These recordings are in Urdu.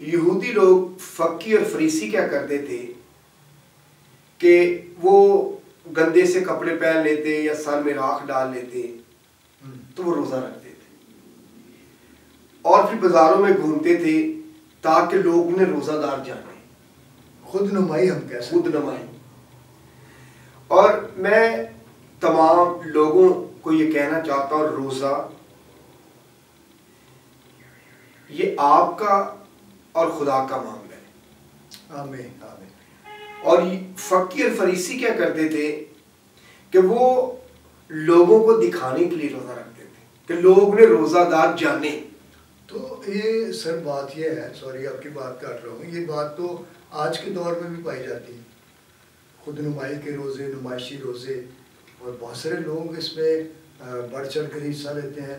یہودی لوگ فقی اور فریسی کیا کرتے تھے کہ وہ گندے سے کپڑے پہن لیتے یا سر میں راکھ ڈال لیتے تو وہ روزہ رکھتے تھے اور پھر بازاروں میں گھومتے تھے تاکہ لوگ انہیں روزہ دار جانے. خود نمائی ہم کہہ سکتے. خود نمائی. اور میں تمام لوگوں کو یہ کہنا چاہتا ہوں روزہ یہ آپ کا اور خدا کا معاملہ ہے. آمین آمین. اور فقی اور فریسی کیا کرتے تھے کہ وہ لوگوں کو دکھانے کے لیے روزہ رکھتے تھے کہ لوگ نے روزہ دار جانے. تو یہ سر بات یہ ہے, سوری آپ کی بات کاٹ رہا ہوں, یہ بات تو آج کے دور میں بھی پائی جاتی ہے. خود نمائی کے روزے, نمائشی روزے, اور بہت سارے لوگ اس میں بڑھ چڑھ کر حصہ لیتے ہیں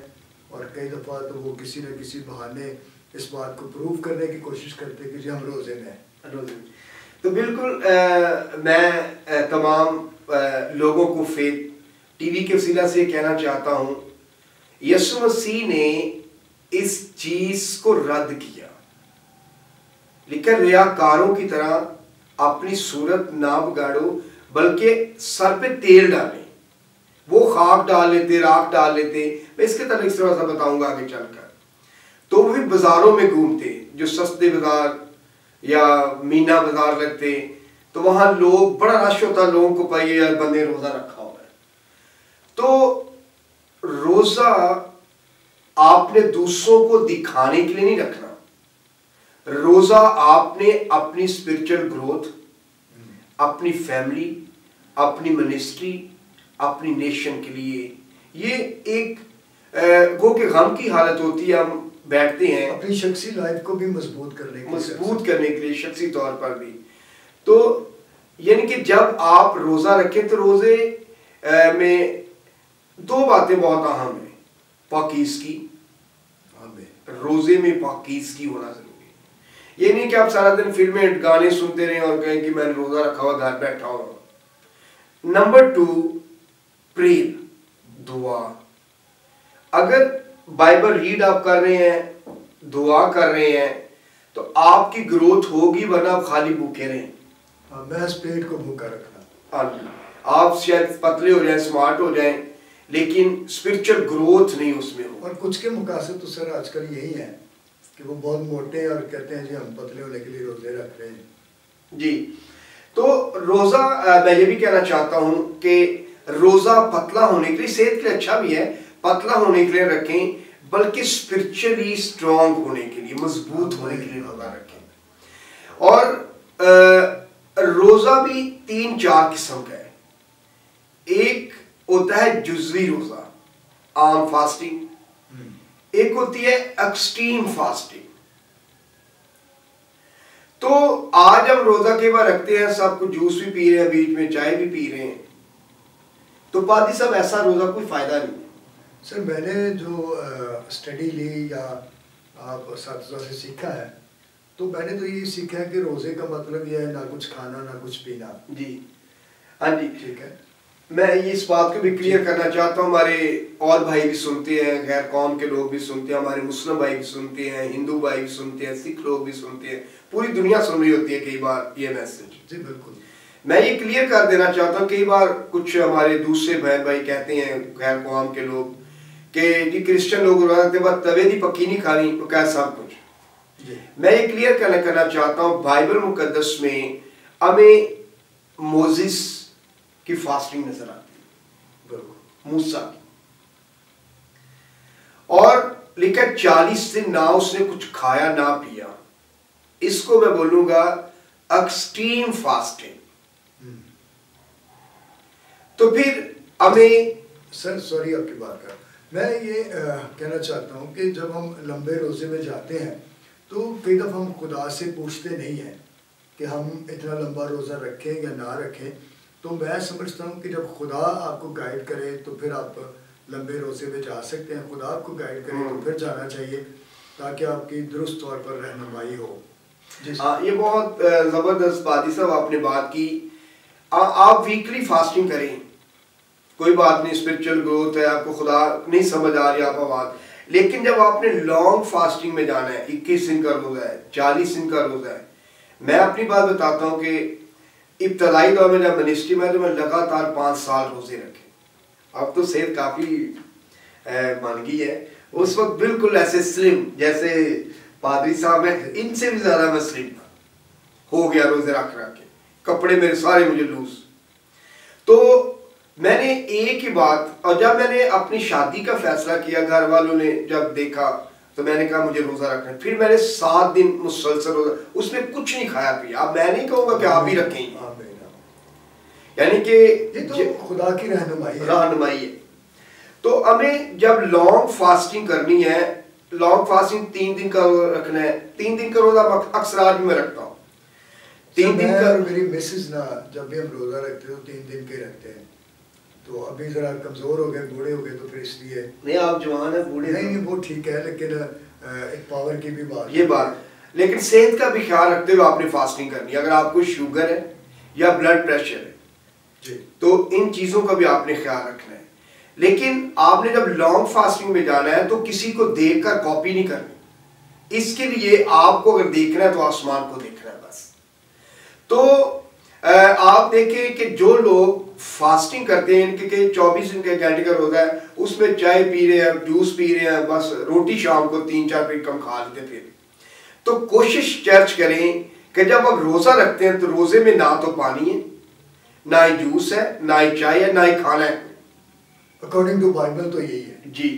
اور کئی دفعہ تو وہ کسی نہ کسی بہانے اس بات کو پروف کرنے کی کوشش کرتے ہیں کہ جی ہم روزے میں ہیں. تو بالکل میں تمام لوگوں کو فیتھ ٹی وی کے وسیلہ سے کہنا چاہتا ہوں یسوع مسیح نے اس چیز کو رد کیا, لیکن ریاکاروں کی طرح اپنی صورت نہ بگاڑو بلکہ سر پہ تیل ڈالیں. وہ خاک ڈال لیتے, راکھ ڈال لیتے, میں اس کے تعلق اس طرح سے بتاؤں گا آگے چل کر. تو وہ بھی بازاروں میں گھومتے, جو سستے بازار یا مینا بازار لگتے, تو وہاں لوگ بڑا رش ہوتا, لوگوں کو پائیے یار بندے روزہ رکھا ہوا ہے. تو روزہ آپ نے دوسروں کو دکھانے کے لیے نہیں رکھنا. روزہ آپ نے اپنی اسپرچل گروتھ, اپنی فیملی, اپنی منسٹری, اپنی نیشن کے لیے, یہ ایک گو کہ غم کی حالت ہوتی ہے, ہم بیٹھتے ہیں اپنی شخصی لائف کو بھی مضبوط کرنے کے لیے شخصی طور پر بھی. تو یعنی کہ جب آپ روزہ رکھیں تو روزے میں دو باتیں بہت اہم ہیں. پاکیزگی, روزے میں پاکیزگی ہونا ضروری ہے. یہ نہیں کہ آپ سارا دن فلمیں گانے سنتے رہیں اور کہیں کہ میں نے روزہ رکھا ہوا گھر بیٹھا ہوں. نمبر 2 پریئر, دعا. اگر بائبل ریڈ آپ کر رہے ہیں, دعا کر رہے ہیں, تو آپ کی گروتھ ہوگی, ورنہ آپ خالی بھوکے رہیں. محض پیٹ کو بھوکا رکھنا. آپ شاید پتلے ہو جائیں, سمارٹ ہو جائیں, لیکن اسپرچل گروتھ نہیں اس میں ہو. اور کچھ کے مقاصد تو سر آج کل یہی ہیں کہ وہ بہت موٹے ہیں اور کہتے ہیں جی ہم پتلے ہونے کے لیے روزے رکھ رہے ہیں. جی, تو روزہ میں یہ بھی کہنا چاہتا ہوں کہ روزہ پتلا ہونے کے لیے, صحت کے لیے اچھا بھی ہے, پتلا ہونے کے لیے رکھیں, بلکہ اسپرچلی اسٹرانگ ہونے کے لیے, مضبوط ہونے کے لیے روزہ رکھیں. اور روزہ بھی 3-4 قسم کا ہے. ایک ہوتا ہے جزوی روزہ, عام فاسٹنگ. ایک ہوتی ہے ایکسٹریم فاسٹنگ. تو آج ہم روزہ کے بعد رکھتے ہیں, سب کو جوس بھی پی رہے ہیں, بیچ میں چائے بھی پی رہے ہیں, تو پادری صاحب ایسا روزہ کوئی فائدہ نہیں. سر میں نے جو اسٹڈی لی یا آپ اساتذہ سے سیکھا ہے, تو میں نے تو یہ سیکھا ہے کہ روزے کا مطلب یہ ہے نہ کچھ کھانا نہ کچھ پینا. جی ہاں جی ٹھیک ہے. میں اس بات کو بھی کلیئر کرنا چاہتا ہوں, ہمارے اور بھائی بھی سنتے ہیں, غیر قوم کے لوگ بھی سنتے ہیں, ہمارے مسلم بھائی بھی سنتے ہیں, ہندو بھائی بھی سنتے ہیں, سکھ لوگ بھی سنتے ہیں, پوری دنیا سن رہی ہوتی ہے کئی بار یہ میسج. جی بالکل. میں یہ کلیئر کر دینا چاہتا ہوں, کئی بار کچھ ہمارے دوسرے بہن بھائی کہتے ہیں غیر قوم کے لوگ کہ جی کرسچن لوگ رکھتے بعد توے دی پکی نہیں کھانی, تو کیا سب کچھ. میں یہ کلیئر کرنا چاہتا ہوں, بائبل مقدس میں ہمیں موزس کی فاسٹنگ نظر آتی ہے, موسیٰ کی, اور لکھا 40 دن نہ اس نے کچھ کھایا نہ پیا. اس کو میں بولوں گا ایکسٹریم فاسٹنگ. تو پھر ہمیں سر سوری آپ کی بات کر, میں یہ کہنا چاہتا ہوں کہ جب ہم لمبے روزے میں جاتے ہیں تو کئی دفعہ ہم خدا سے پوچھتے نہیں ہیں کہ ہم اتنا لمبا روزہ رکھیں یا نہ رکھیں. تو میں سمجھتا ہوں کہ جب خدا آپ کو گائیڈ کرے تو پھر آپ لمبے روزے میں جا سکتے ہیں. خدا آپ کو گائیڈ کرے تو پھر جانا چاہیے تاکہ آپ کی درست طور پر رہنمائی ہو. یہ بہت زبردست پادری صاحب آپ نے بات کی. آپ ویکلی فاسٹنگ کریں, کوئی بات نہیں, اسپرچل گروتھ ہے, آپ کو خدا نہیں سمجھ آ رہی آپ بات, لیکن جب آپ نے لانگ فاسٹنگ میں جانا ہے، 21 دن کا روزہ ہے، 40 دن کا روزہ ہے، میں اپنی بات بتاتا ہوں کہ ابتدائی دور میں جب منسٹری میں تو میں لگاتار 5 سال روزے رکھے. اب تو صحت کافی بن گئی ہے، اس وقت بالکل ایسے سلم جیسے پادری صاحب ہیں، ان سے بھی زیادہ میں سلم تھا، ہو گیا روزے رکھ کے، کپڑے میرے سارے مجھے لوز. تو میں نے ایک ہی بات، اور جب میں نے اپنی شادی کا فیصلہ کیا، گھر والوں نے جب دیکھا تو میں نے کہا مجھے روزہ رکھنا ہے. پھر میں نے 7 دن مسلسل روزہ، اس میں کچھ نہیں کھایا پیا. اب میں نہیں کہوں گا کہ آپ ہی رکھیں، یعنی کہ یہ تو خدا کی رہنمائی ہے. تو ہمیں جب لانگ فاسٹنگ کرنی ہے، لانگ فاسٹنگ 3 دن کا رکھنا ہے. 3 دن کا روزہ اکثر آج بھی میں رکھتا ہوں. 3 دن کا. میری مسز نا جب بھی ہم روزہ رکھتے ہیں تو 3 دن کے رکھتے ہیں. تو ابھی ذرا کمزور ہو گئے، بوڑھے ہو گئے، تو پھر اس لیے نہیں، آپ جوان ہیں، بوڑھے نہیں، وہ ٹھیک ہے، لیکن ایک پاور کی بھی بات، یہ بات. لیکن صحت کا بھی خیال رکھتے ہوئے آپ نے فاسٹنگ کرنی ہے. اگر آپ کو شوگر ہے یا بلڈ پریشر ہے جی تو ان چیزوں کا بھی آپ نے خیال رکھنا ہے. لیکن آپ نے جب لانگ فاسٹنگ میں جانا ہے تو کسی کو دیکھ کر کاپی نہیں کرنی. اس کے لیے آپ کو اگر دیکھنا ہے تو آسمان کو دیکھنا ہے بس. تو آپ دیکھیں کہ جو لوگ فاسٹنگ کرتے ہیں، ان کے 24 گھنٹے کا روزہ ہے، اس میں چائے پی رہے ہیں، جوس پی رہے ہیں، بس روٹی شام کو 3-4 پیٹ کم کھا لیتے. پھر تو کوشش چرچ کریں کہ جب آپ روزہ رکھتے ہیں تو روزے میں نہ تو پانی ہے، نہ ہی جوس ہے، نہ ہی چائے ہے، نہ ہی کھانا ہے. اکارڈنگ ٹو بائبل تو یہی ہے. جی.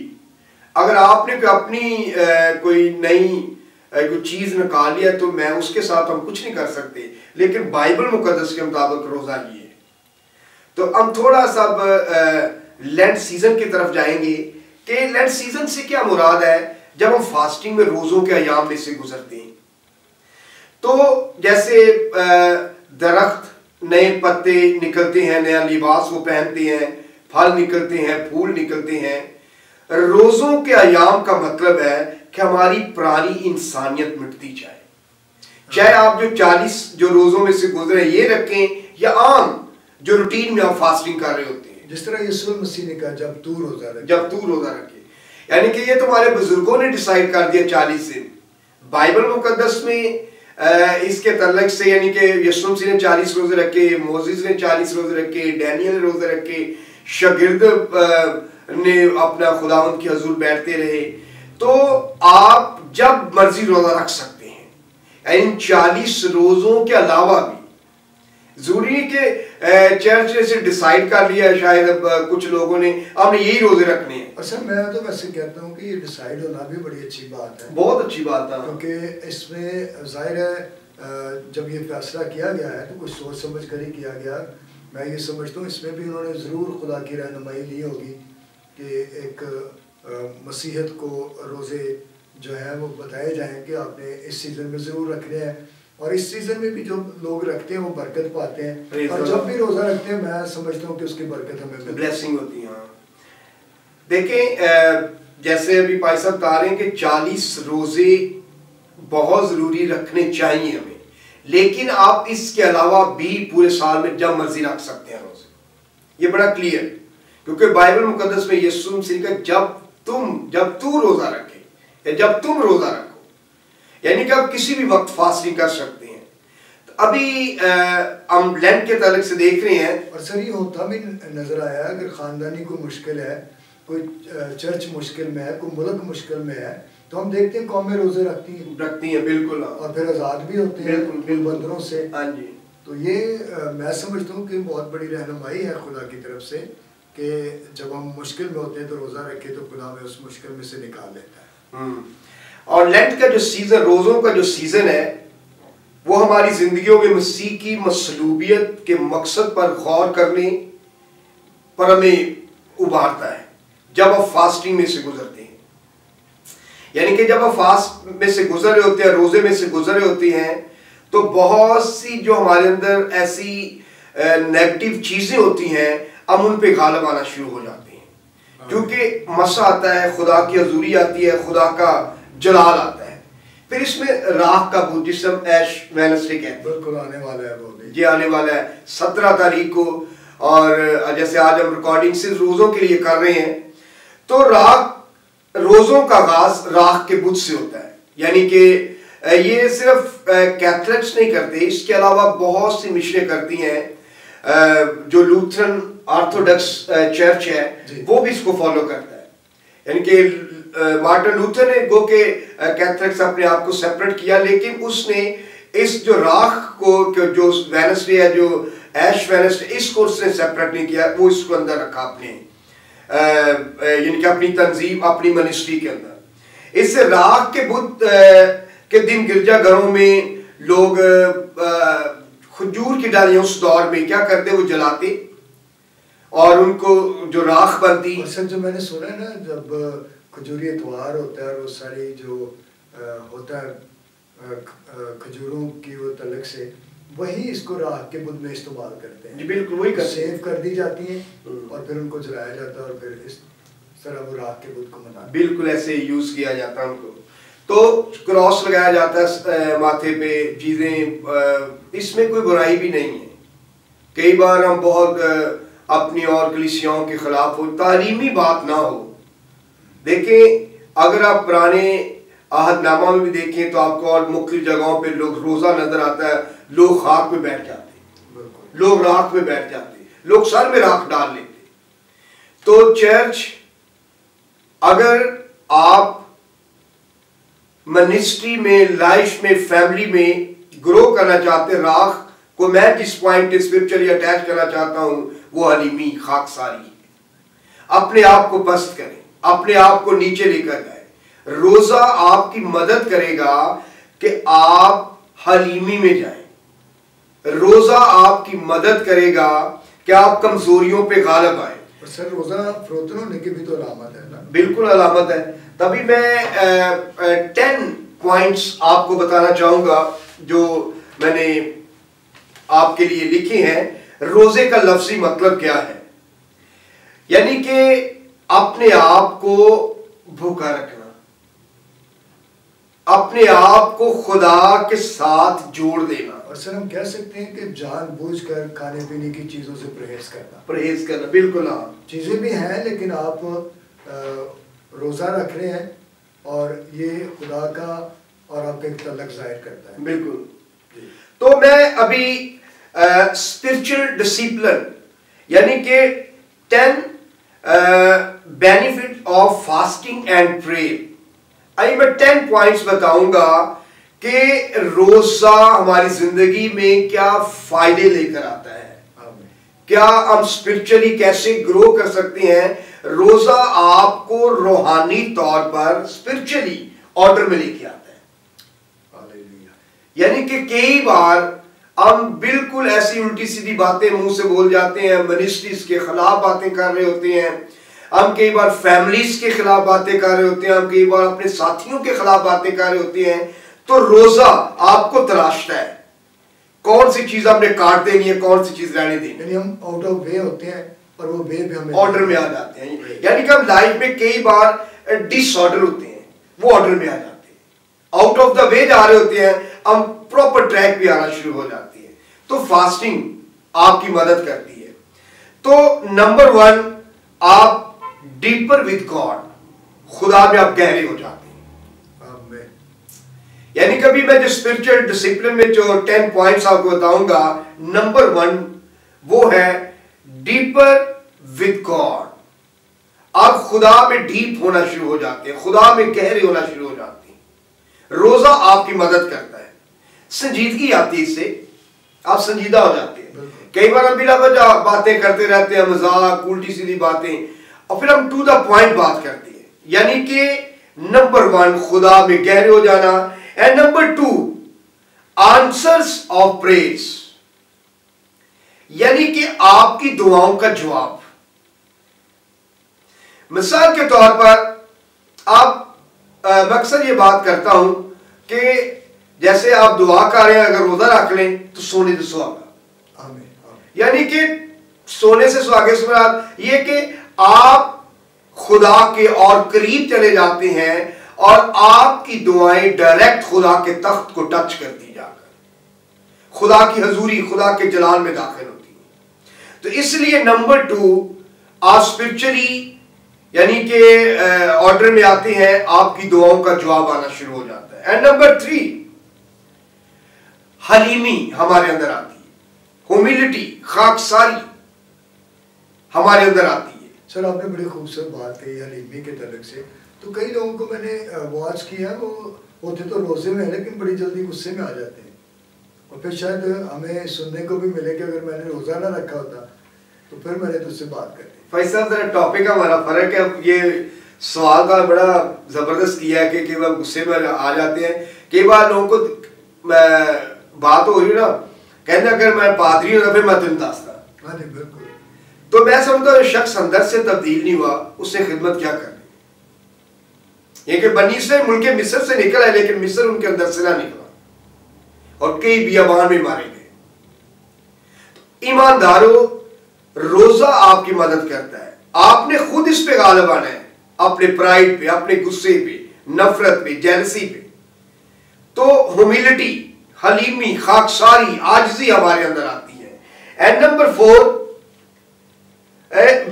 اگر آپ نے اپنی کوئی نئی کوئی چیز نکال لیا تو میں اس کے ساتھ ہم کچھ نہیں کر سکتے، لیکن بائبل مقدس کے مطابق روزہ یہ ہے. تو ہم تھوڑا سا لینٹ سیزن کی طرف جائیں گے کہ لینٹ سیزن سے کیا مراد ہے. جب ہم فاسٹنگ میں روزوں کے ایام میں سے گزرتے ہیں تو جیسے درخت نئے پتے نکلتے ہیں، نیا لباس وہ پہنتے ہیں، پھل نکلتے ہیں، پھول نکلتے ہیں. روزوں کے ایام کا مطلب ہے کہ ہماری پرانی انسانیت مٹتی جائے. چاہے آپ جو 40 جو روزوں میں سے گزرے یہ رکھیں یا عام جو روٹین میں آپ فاسٹنگ کر رہے ہوتے ہیں. جس طرح یسوع مسیح نے کہا جب تو روزہ رکھے، یعنی کہ یہ تمہارے بزرگوں نے ڈیسائیڈ کر دیا 40 دن. بائبل مقدس میں اس کے تعلق سے یعنی کہ یسوع مسیح نے 40 روزے رکھے، موسیس نے 40 روزے رکھے، ڈینیل نے روزے رکھے، شاگرد نے اپنا خداوند کے حضور بیٹھتے رہے. تو آپ جب مرضی روزہ رکھ سکتے ہیں. ان 40 روزوں کے علاوہ بھی ضروری ہے کہ چرچ نے سے ڈیسائیڈ کر لیا شاید اب کچھ لوگوں نے ہم نے یہی روزے رکھنے ہیں. اچھا، میں تو ویسے کہتا ہوں کہ یہ ڈیسائیڈ ہونا بھی بڑی اچھی بات ہے، بہت اچھی بات ہے، کیونکہ اس میں ظاہر ہے جب یہ فیصلہ کیا گیا ہے تو کچھ سوچ سمجھ کر ہی کیا گیا. میں یہ سمجھتا ہوں اس میں بھی انہوں نے ضرور خدا کی رہنمائی لی ہوگی کہ ایک مسیحت کو روزے جو ہے وہ بتائے جائیں کہ آپ نے اس سیزن میں ضرور رکھنے ہیں، اور اس سیزن میں بھی جو لوگ رکھتے ہیں وہ برکت پاتے ہیں، اور جب بھی روزہ رکھتے ہیں میں سمجھتا ہوں کہ اس کی برکت ہمیں بلیسنگ ہوتی ہے. دیکھیں جیسے ابھی بھائی صاحب بتا رہے ہیں کہ 40 روزے بہت ضروری رکھنے چاہیے ہمیں، لیکن آپ اس کے علاوہ بھی پورے سال میں جب مرضی رکھ سکتے ہیں روزے. یہ بڑا کلیئر، کیونکہ بائبل مقدس میں یسوع مسیح کا جب تو روزہ رکھے یا جب تم روزہ رکھو، یعنی کہ آپ کسی بھی وقت فاسٹنگ کر سکتے ہیں. تو ابھی ہم لینٹ کے تعلق سے دیکھ رہے ہیں. اور سر یہ ہوتا بھی نظر آیا اگر خاندانی کوئی مشکل ہے، کوئی چرچ مشکل میں ہے، کوئی ملک مشکل میں ہے، تو ہم دیکھتے ہیں قومیں روزے رکھتی ہیں بالکل، اور پھر آزاد بھی ہوتے ہیں بندروں سے. ہاں جی. تو یہ میں سمجھتا ہوں کہ بہت بڑی رہنمائی ہے خدا کی طرف سے کہ جب ہم مشکل میں ہوتے ہیں تو روزہ رکھے تو خدا ہمیں اس مشکل میں سے نکال لیتا ہے. اور لینٹ کا جو سیزن، روزوں کا جو سیزن ہے، وہ ہماری زندگیوں میں مسیح کی مصلوبیت کے مقصد پر غور کرنے پر ہمیں ابھارتا ہے جب آپ فاسٹنگ میں سے گزرتے ہیں. یعنی کہ جب آپ فاسٹ میں سے گزر رہے ہوتے ہیں، روزے میں سے گزر رہے ہوتے ہیں، تو بہت سی جو ہمارے اندر ایسی نیگیٹو چیزیں ہوتی ہیں ہم ان پہ غالب آنا شروع ہو جاتے ہیں، کیونکہ مسا آتا ہے، خدا کی حضوری آتی ہے، خدا کا جلال آتا ہے. پھر اس میں راہ کا بوجھ جس ہم ایش وینسڈے کہتے ہیں، بالکل آنے والا ہے وہ بھی، یہ آنے والا ہے 17 تاریخ کو. اور جیسے آج ہم ریکارڈنگ صرف روزوں کے لیے کر رہے ہیں، تو راہ روزوں کا آغاز راکھ کے بت سے ہوتا ہے. یعنی کہ یہ صرف کیتھولکس نہیں کرتے، اس کے علاوہ بہت سی مشنیں کرتی ہیں. جو لوتھرن آرتھوڈکس چرچ ہے وہ بھی اس کو فالو کرتا ہے. یعنی کہ مارٹن لوتھر نے گو کہ کیتھولکس اپنے آپ کو سیپریٹ کیا، لیکن اس نے اس جو راکھ کو جو وینسڈے ہے، جو ایش وینسڈے، اس کو اس نے سیپریٹ نہیں کیا، وہ اس کو اندر رکھا اپنے یعنی کہ اپنی تنظیم، اپنی منسٹری کے اندر. اس سے راکھ کے بدھ کے دن گرجا گھروں میں لوگ کھجور کی ڈالیاں اس دور میں کیا کرتے، وہ جلاتے اور ان کو جو راکھ بنتی. سر جو میں نے سنا ہے نا، جب کھجوری اتوار ہوتا ہے اور وہ ساری جو ہوتا ہے کھجوروں کی وہ تعلق سے، وہی اس کو راکھ کے بدھ میں استعمال کرتے ہیں. جی بالکل وہی کرتے ہیں، سیو کر دی جاتی ہیں اور پھر ان کو جلایا جاتا ہے اور پھر اس طرح وہ راکھ کے بدھ کو مناتے ہیں. بالکل ایسے یوز کیا جاتا ہے ان کو. تو کراس لگایا جاتا ہے ماتھے پہ، چیزیں، اس میں کوئی برائی بھی نہیں ہے. کئی بار ہم بہت اپنی اور کلیسیاؤں کے خلاف ہو، تعلیمی بات نہ ہو. دیکھیں اگر آپ پرانے عہد نامہ میں بھی دیکھیں تو آپ کو اور مختلف جگہوں پہ لوگ روزہ نظر آتا ہے، لوگ خاک میں بیٹھ جاتے، لوگ راکھ میں بیٹھ جاتے، لوگ سر میں راکھ ڈال لیتے. تو چرچ اگر آپ منسٹری میں، لائف میں، فیملی میں گرو کرنا چاہتے، راکھ کو میں جس پوائنٹ اسپرچولی اٹیچ کرنا چاہتا ہوں وہ حلیمی، خاکساری ہے. اپنے آپ کو پست کریں، اپنے آپ کو نیچے لے کر جائیں. روزہ آپ کی مدد کرے گا کہ آپ حلیمی میں جائیں. روزہ آپ کی مدد کرے گا کہ آپ کمزوریوں پہ غالب آئیں. سر روزہ فروتن ہونے کی بھی تو علامت ہے نا؟ بالکل علامت ہے. تبھی میں 10 پوائنٹس آپ کو بتانا چاہوں گا جو میں نے آپ کے لیے لکھی ہیں. روزے کا لفظی مطلب کیا ہے؟ یعنی کہ اپنے آپ کو بھوکا رکھنا، اپنے آپ کو خدا کے ساتھ جوڑ دینا. اور سر ہم کہہ سکتے ہیں کہ جان بوجھ کر کھانے پینے کی چیزوں سے پرہیز کرنا. بالکل ہاں، چیزیں بھی ہیں لیکن آپ روزہ رکھ رہے ہیں اور یہ خدا کا اور آپ کا ایک تعلق ظاہر کرتا ہے. بالکل. تو میں ابھی اسپرچل ڈسپلن یعنی کہ 10 benefit of fasting and prayer. میں 10 پوائنٹس بتاؤں گا کہ روزہ ہماری زندگی میں کیا فائدے لے کر آتا ہے، کیا ہم اسپرچولی کیسے گرو کر سکتے ہیں. روزہ آپ کو روحانی طور پر اسپرچولی آرڈر میں لے کے آتا ہے. یعنی کہ کئی بار ہم بالکل ایسی الٹی سیدھی باتیں منہ سے بول جاتے ہیں، منسٹریز کے خلاف باتیں کر رہے ہوتے ہیں، ہم کئی بار فیملیز کے خلاف باتیں کر رہے ہوتے ہیں، ہم کئی بار اپنے ساتھیوں کے خلاف باتیں کر رہے ہوتے ہیں. تو روزہ آپ کو تراشتا ہے کون سی چیز آپ نے کاٹ دینی ہے، کون سی چیز رہنے دینی. یعنی ہم آؤٹ آف وے ہوتے ہیں اور وہ وے بھی ہمیں آرڈر میں آ جاتے ہیں. یعنی کہ ہم لائف میں کئی بار ڈس آرڈر ہوتے ہیں، وہ آرڈر میں آ جاتے ہیں. آؤٹ آف دا وے جا رہے ہوتے ہیں، ہم پراپر ٹریک پہ آنا شروع ہو جاتی ہے. تو فاسٹنگ آپ کی مدد کرتی ہے. تو نمبر 1 آپ ڈیپر وتھ گاڈ، خدا میں آپ گہرے ہو جاتے ہیں. یعنی کبھی میں جو اسپرچل ڈسپلن میں جو 10 پوائنٹس آپ کو بتاؤں گا، نمبر 1 وہ ہے ڈیپر وتھ گاڈ. آپ خدا میں ڈیپ ہونا شروع ہو جاتے ہیں، خدا میں گہرے ہونا شروع ہو جاتے ہیں. روزہ آپ کی مدد کرتا ہے. سنجیدگی آتی ہے، اس سے آپ سنجیدہ ہو جاتے ہیں. کئی بار ہم بلا وجہ باتیں کرتے رہتے ہیں، مذاق، الٹی سیدھی باتیں، اور پھر ہم ٹو دا پوائنٹ بات کرتے ہیں. یعنی کہ نمبر 1 خدا میں گہرے ہو جانا، and number 2 answers of praise, یعنی کہ آپ کی دعاؤں کا جواب. مثال کے طور پر آپ میں اکثر یہ بات کرتا ہوں کہ جیسے آپ دعا کر رہے ہیں، اگر روزہ رکھ لیں تو سونے سے سہاگا. یعنی کہ سونے سے سہاگے سے مراد یہ کہ آپ خدا کے اور قریب چلے جاتے ہیں اور آپ کی دعائیں ڈائریکٹ خدا کے تخت کو ٹچ کرتی جا کر خدا کی حضوری، خدا کے جلال میں داخل ہوتی ہیں. تو اس لیے نمبر 2 آپ اسپرچولی یعنی کہ آرڈر میں آتے ہیں، آپ کی دعاؤں کا جواب آنا شروع ہو جاتا ہے. اینڈ نمبر 3 حلیمی ہمارے اندر آتی ہے، ہیوملٹی، خاکساری ہمارے اندر آتی ہے. سر آپ نے بڑی خوبصورت بات کہی حلیمی کے تعلق سے. تو کئی لوگوں کو میں نے واچ کیا، وہ ہوتے تو روزے میں ہیں لیکن بڑی جلدی غصے میں آ جاتے ہیں، اور پھر شاید ہمیں سننے کو بھی ملے کہ اگر میں نے روزہ نہ رکھا ہوتا تو پھر میں نے تجھ سے بات کر دی. فیض صاحب ذرا ٹاپک ہمارا فرق ہے. اب یہ سوال کا بڑا زبردست کیا ہے کہ کئی بار غصے میں آ جاتے ہیں. کئی بار لوگوں کو بات ہو رہی ہے نا، کہنا اگر میں پادری ہوں پھر میں تم داستا. ہاں جی بالکل. تو میں سمجھتا ہوں شخص اندر سے تبدیل نہیں ہوا، اس سے خدمت کیا کرنی. یہ کہ بنی اسرائیل ملک مصر سے نکل ہے لیکن مصر ان کے اندر سے نہ نکلا اور کئی بیابان میں مارے گئے. ایمانداروں، روزہ آپ کی مدد کرتا ہے. آپ نے خود اس پہ غالب آنا ہے، اپنے پرائڈ پہ، اپنے غصے پہ، نفرت پہ، جیلسی پہ. تو ہیوملٹی، حلیمی، خاکساری، عاجزی ہمارے اندر آتی ہے. اینڈ نمبر 4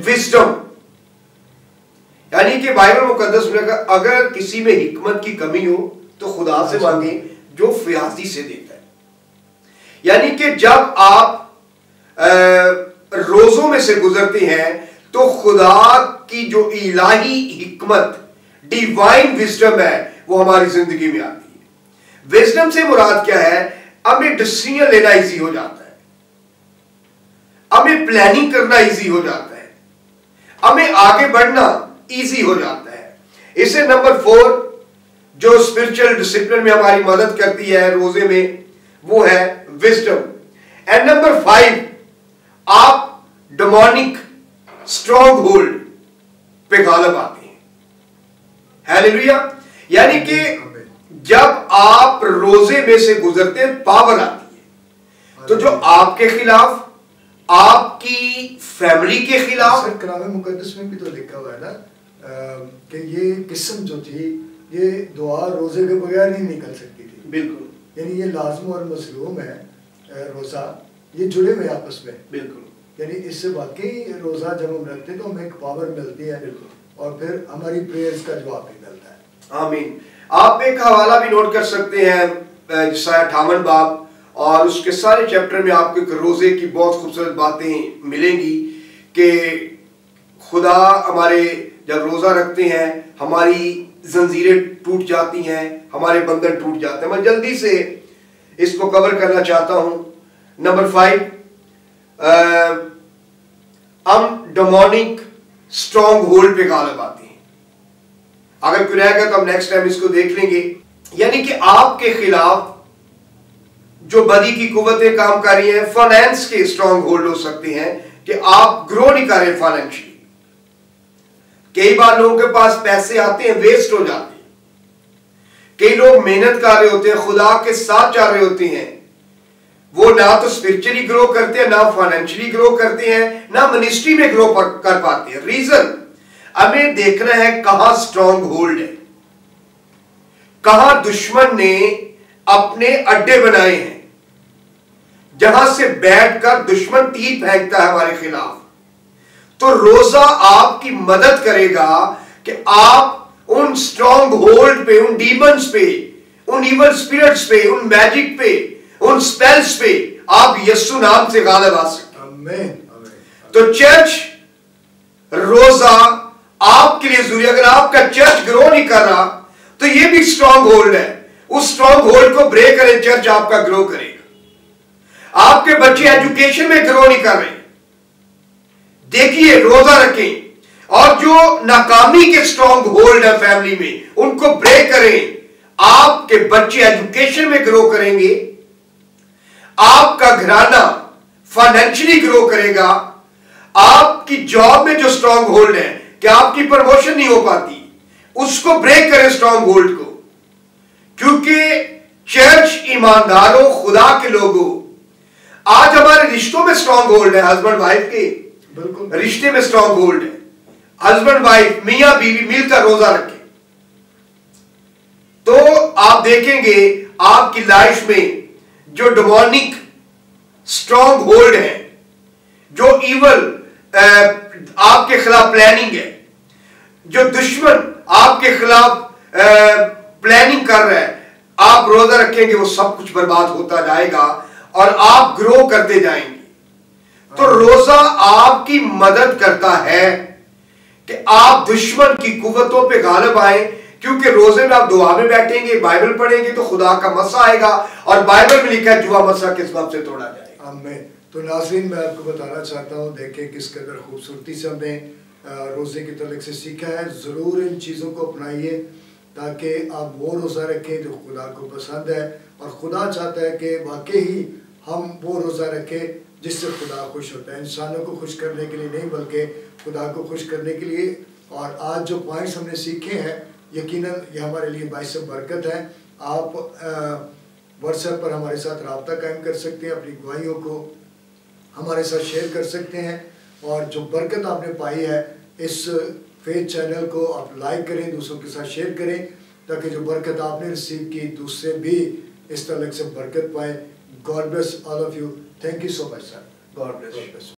وزڈم، یعنی کہ بائبل مقدس میں اگر کسی میں حکمت کی کمی ہو تو خدا سے مانگیں جو فیاضی سے دیتا ہے. یعنی کہ جب آپ روزوں میں سے گزرتے ہیں تو خدا کی جو الہی حکمت، ڈیوائن وزڈم ہے، وہ ہماری زندگی میں آتی ہے. وزڈم سے مراد کیا ہے؟ ہمیں ڈسیزن لینا ایزی ہو جاتا ہے، ہمیں پلاننگ کرنا ایزی ہو جاتا ہے، ہمیں آگے بڑھنا ایزی ہو جاتا ہے. اسے نمبر 4 جو اسپرچل ڈسپلن میں ہماری مدد کرتی ہے روزے میں، وہ ہے وزڈم. اینڈ نمبر 5 آپ ڈیمونک اسٹرانگ ہولڈ پہ غالب آتے ہیں. ہیلیلویا. یعنی کہ جب آپ روزے میں سے گزرتے ہیں پاور آتی ہے، تو جو آپ کے خلاف، آپ کی فیملی کے خلاف. سر کلام مقدس میں بھی تو لکھا ہوا ہے نا کہ یہ قسم جو تھی یہ دعا روزے کے بغیر نہیں نکل سکتی تھی. بالکل. یعنی یہ لازم اور مظلوم ہے روزہ، یہ جڑے ہوئے آپس میں. بالکل. یعنی اس سے واقعی روزہ جب ہم رکھتے تو ہمیں ایک پاور ملتی ہے اور پھر ہماری پریئرز کا جواب بھی ملتا ہے. آمین. آپ ایک حوالہ بھی نوٹ کر سکتے ہیں جسایہ 58 باب، اور اس کے سارے چیپٹر میں آپ کو روزے کی بہت خوبصورت باتیں ملیں گی کہ خدا ہمارے جب روزہ رکھتے ہیں ہماری زنجیریں ٹوٹ جاتی ہیں، ہمارے بندھن ٹوٹ جاتے ہیں. میں جلدی سے اس کو کور کرنا چاہتا ہوں. نمبر 5 ہم ڈیمونک اسٹرانگ ہولڈ پہ غالب آتے ہیں. اگر کوئی رہے گا تو ہم نیکسٹ ٹائم اس کو دیکھ لیں گے. یعنی کہ آپ کے خلاف جو بدی کی قوتیں کام کر رہی ہیں، فائنینس کے اسٹرانگ ہولڈ ہو سکتے ہیں کہ آپ گرو نہیں کر رہے فائنینشلی. کئی بار لوگوں کے پاس پیسے آتے ہیں ویسٹ ہو جاتے ہیں. کئی لوگ محنت کر رہے ہوتے ہیں، خدا کے ساتھ چل رہے ہوتے ہیں، وہ نہ تو اسپرچلی گرو کرتے ہیں، نہ فائنینشلی گرو کرتے ہیں، نہ منسٹری میں گرو کر پاتے ہیں. ریزن ہمیں دیکھنا ہے کہاں اسٹرانگ ہولڈ ہے، کہاں دشمن نے اپنے اڈے بنائے ہیں جہاں سے بیٹھ کر دشمن تیر پھینکتا ہے ہمارے خلاف. تو روزہ آپ کی مدد کرے گا کہ آپ ان اسٹرانگ ہولڈ پہ، ان ڈیمنز پہ، ان ایول اسپرٹس پہ، ان میجک پہ، ان سپیلز پہ آپ یسوع نام سے غالب آ سکتے. آمین. تو چرچ روزہ آپ کے لیے ضروری. اگر آپ کا چرچ گرو نہیں کر رہا تو یہ بھی اسٹرانگ ہولڈ ہے. اس اسٹرانگ ہولڈ کو بریک کرے، چرچ آپ کا گرو کرے گا. آپ کے بچے ایجوکیشن میں گرو نہیں کر رہے، دیکھیے روزہ رکھیں. اور جو ناکامی کے اسٹرانگ ہولڈ ہے فیملی میں، ان کو بریک کریں. آپ کے بچے ایجوکیشن میں گرو کریں گے، آپ کا گھرانہ فائنینشلی گرو کرے گا. آپ کی جاب میں جو اسٹرانگ ہولڈ ہے کہ آپ کی پروموشن نہیں ہو پاتی، اس کو بریک کریں اسٹرانگ ہولڈ کو. کیونکہ چرچ ایمانداروں، خدا کے لوگوں، آج ہمارے رشتوں میں اسٹرانگ ہولڈ ہے. ہسبینڈ وائف کے رشتے میں اسٹرانگ ہولڈ ہے. ہسبینڈ وائف، میاں بیوی مل کر روزہ رکھیں تو آپ دیکھیں گے آپ کی لائف میں جو ڈیمونک اسٹرانگ ہولڈ ہے، جو ایول آپ کے خلاف پلاننگ ہے، جو دشمن آپ کے خلاف پلاننگ کر رہا ہے، آپ روزہ رکھیں گے وہ سب کچھ برباد ہوتا جائے گا اور آپ گرو کرتے جائیں گے. تو روزہ آپ کی مدد کرتا ہے کہ آپ دشمن کی قوتوں پہ غالب آئیں، کیونکہ روزے میں آپ دعا میں بیٹھیں گے، بائبل پڑھیں گے تو خدا کا مسا آئے گا، اور بائبل میں لکھا ہے جوا مسا کس وقت سے توڑا جائے گا. آمین. تو ناظرین میں آپ کو بتانا چاہتا ہوں، دیکھیں کس قدر خوبصورتی سے ہم نے روزے کے تعلق سے سیکھا ہے. ضرور ان چیزوں کو اپنائیے تاکہ آپ وہ روزہ رکھیں جو خدا کو پسند ہے، اور خدا چاہتا ہے کہ واقعی ہم وہ روزہ رکھیں جس سے خدا خوش ہوتا ہے. انسانوں کو خوش کرنے کے لیے نہیں بلکہ خدا کو خوش کرنے کے لیے. اور آج جو پوائنٹس ہم نے سیکھے ہیں یقیناً یہ ہمارے لیے باعث برکت ہے. آپ واٹس ایپ پر ہمارے ساتھ رابطہ قائم کر سکتے ہیں، اپنی گواہیوں کو ہمارے ساتھ شیئر کر سکتے ہیں، اور جو برکت آپ نے پائی ہے اس فیتھ چینل کو آپ لائک کریں، دوسروں کے ساتھ شیئر کریں تاکہ جو برکت آپ نے ریسیو کی دوسرے بھی اس تعلق سے برکت پائیں. God bless all of you. Thank you so much, sir. God bless you.